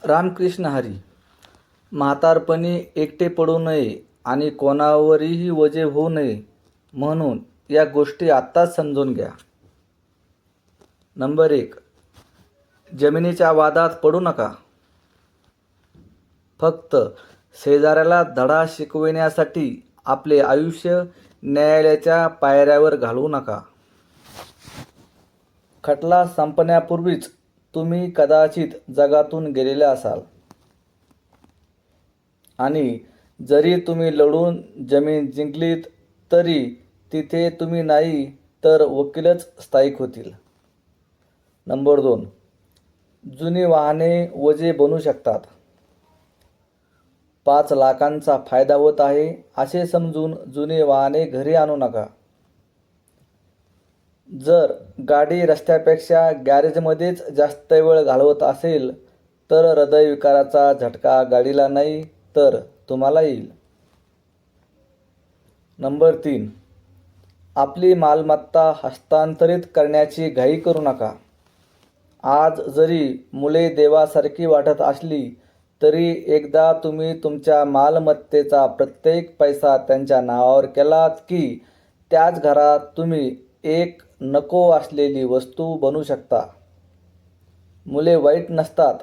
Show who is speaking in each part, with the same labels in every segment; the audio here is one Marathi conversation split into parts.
Speaker 1: रामकृष्ण हरी. म्हातारपणी एकटे पडू नये आणि कोणावरही ओझे होऊ नये म्हणून या गोष्टी आत्ताच समजून घ्या. नंबर 1. जमिनीच्या वादात पडू नका. फक्त शेजाऱ्याला धडा शिकविण्यासाठी आपले आयुष्य न्यायालयाच्या पायऱ्यावर घालवू नका. खटला संपण्यापूर्वीच तुम्ही कदाचित जगातून गेलेले असाल आणि जरी तुम्ही लढून जमीन जिंकलीत तरी तिथे तुम्ही नाही तर वकीलच स्थायिक होतील. नंबर 2. जुनी वाहने ओझे बनू शकतात. 5 लाखांचा फायदा होत आहे असे समजून जुनी वाहने घरी आणू नका. जर गाडी रस्त्यापेक्षा गॅरेजमध्येच जास्त वेळ घालवत असेल तर हृदयविकाराचा झटका गाडीला नाही तर तुम्हाला येईल. नंबर 3. आपली मालमत्ता हस्तांतरित करण्याची घाई करू नका. आज जरी मुले देवासारखी वाटत असली तरी एकदा तुम्ही तुमच्या मालमत्तेचा प्रत्येक पैसा त्यांच्या नावावर केलात की त्याच घरात तुम्ही एक नको असलेली वस्तू बनू शकता. मुले वाईट नसतात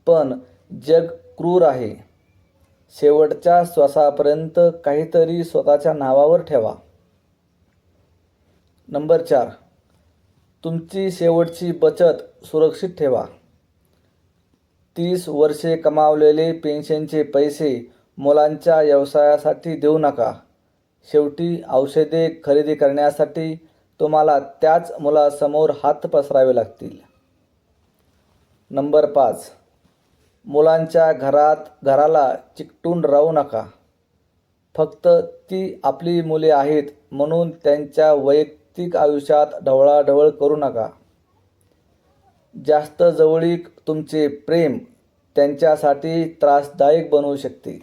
Speaker 1: पण जग क्रूर आहे. शेवटच्या श्वासापर्यंत काहीतरी स्वतःच्या नावावर ठेवा. नंबर 4. तुमची शेवटची बचत सुरक्षित ठेवा. 30 वर्षे कमावलेले पेन्शनचे पैसे मुलांच्या व्यवसायासाठी देऊ नका. शेवटी औषधे खरेदी करण्यासाठी तुम्हाला त्याच मुलासमोर हात पसरावे लागतील. नंबर 5. मुलांच्या घराला चिकटून राहू नका. फक्त ती आपली मुले आहेत म्हणून त्यांच्या वैयक्तिक आयुष्यात ढवळाढवळ करू नका. जास्त जवळीक तुमचे प्रेम त्यांच्यासाठी त्रासदायक बनवू शकते.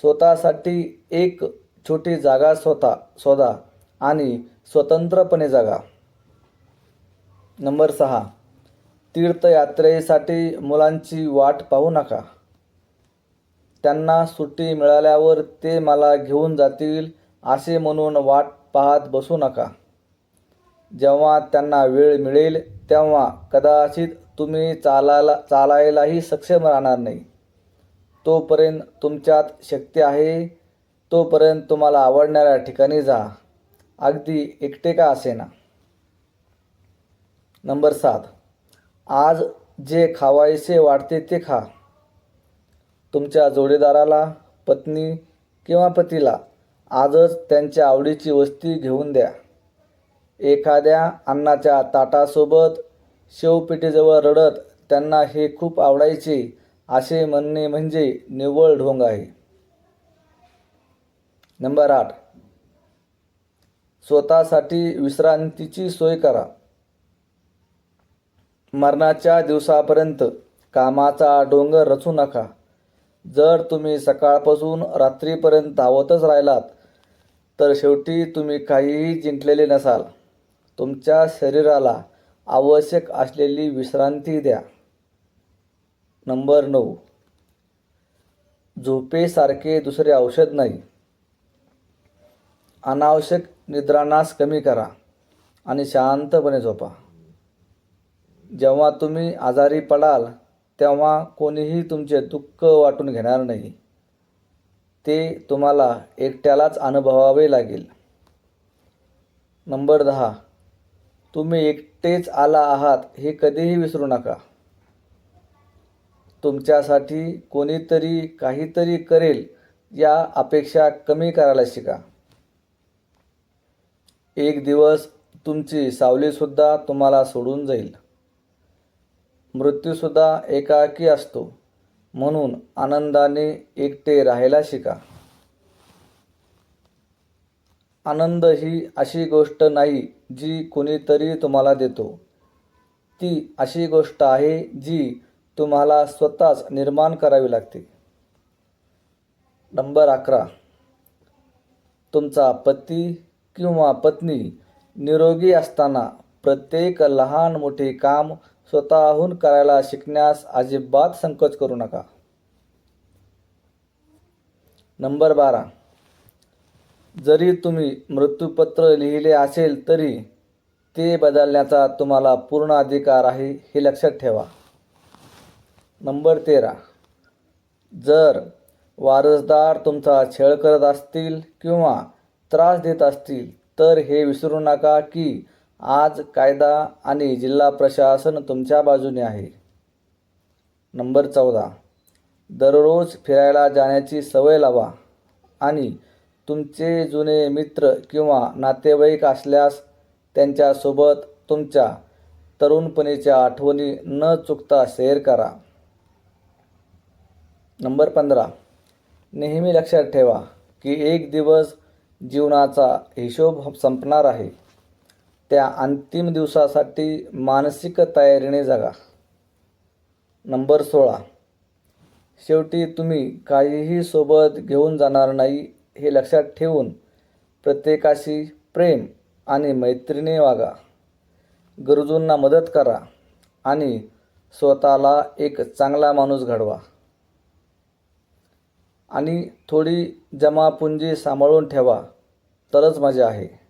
Speaker 1: स्वतःसाठी एक छोटी जागा शोधा आणि स्वतंत्रपणे जगा. नंबर 6. तीर्थयात्रेसाठी मुलांची वाट पाहू नका. त्यांना सुट्टी मिळाल्यावर ते मला घेऊन जातील असे म्हणून वाट पाहत बसू नका. जेव्हा त्यांना वेळ मिळेल तेव्हा कदाचित तुम्ही चालायलाही सक्षम राहणार नाही. तोपर्यंत तुमच्यात शक्ती आहे तोपर्यंत तुम्हाला आवडणाऱ्या ठिकाणी जा, अगदी एकटे का असेना. नंबर 7. आज जे खावायचे वाटते ते खा. तुमच्या जोडीदाराला, पत्नी किंवा पतीला आजच त्यांच्या आवडीची वस्तू घेऊन द्या. एखाद्या अन्नाच्या ताटासोबत शेवपेटीजवळ रडत त्यांना हे खूप आवडायचे असे म्हणणे म्हणजे निव्वळ ढोंग आहे. नंबर 8. स्वतःसाठी विश्रांतीची सोय करा. मरणाच्या दिवसापर्यंत कामाचा डोंगर रचू नका. जर तुम्ही सकाळपासून रात्रीपर्यंत धावतच राहिलात तर शेवटी तुम्ही काहीही जिंकलेले नसाल. तुमच्या शरीराला आवश्यक असलेली विश्रांती द्या. नंबर 9. झोपेसारखे दुसरे औषध नाही. अनावश्यक निद्रानाश कमी करा आणि शांतपणे झोपा. जेव्हा तुम्ही आजारी पडाल तेव्हा कोणीही तुमचे दुःख वाटून घेणार नाही. ते तुम्हाला एकट्यालाच अनुभवावे लागेल. नंबर 10. तुम्ही एकटेच आला आहात हे कधीही विसरू नका. तुमच्यासाठी कोणीतरी काहीतरी करेल या अपेक्षा कमी करायला शिका. एक दिवस तुमची सावलीसुद्धा तुम्हाला सोडून जाईल. मृत्यूसुद्धा एकाकी असतो म्हणून आनंदाने एकटे राहायला शिका. आनंद ही अशी गोष्ट नाही जी कोणीतरी तुम्हाला देतो. ती अशी गोष्ट आहे जी तुम्हाला स्वतःच निर्माण करावी लागते. नंबर 11. तुमचा पती किंवा पत्नी निरोगी असताना प्रत्येक लहान मोठे काम स्वतःहून करायला शिकण्यास अजिबात संकोच करू नका. नंबर 12. जरी तुम्ही मृत्यूपत्र लिहिले असेल तरी ते बदलण्याचा तुम्हाला पूर्ण अधिकार आहे, हे लक्षात ठेवा. नंबर 13. जर वारसदार तुमचा छळ करत असतील किंवा त्रास देत असतील तर हे विसरू नका की आज कायदा आणि जिल्हा प्रशासन तुमच्या बाजूने आहे. नंबर 14. दररोज फिरायला जाण्याची सवय लावा आणि तुमचे जुने मित्र किंवा नातेवाईक असल्यास त्यांच्यासोबत तुमच्या तरुणपणीच्या आठवणी न चुकता शेअर करा. नंबर 15. नेहमी लक्षात ठेवा की एक दिवस जीवनाचा हिशोब संपणार आहे. त्या अंतिम दिवसासाठी मानसिक तयारीने जगा. नंबर 16. शेवटी तुम्ही काहीही सोबत घेऊन जाणार नाही हे लक्षात ठेवून प्रत्येकाशी प्रेम आणि मैत्रीने वागा. गरजूंना मदत करा आणि स्वतःला एक चांगला माणूस घडवा. आणि थोडी जमापुंजी सांभाळून ठेवा तरच मजा आहे.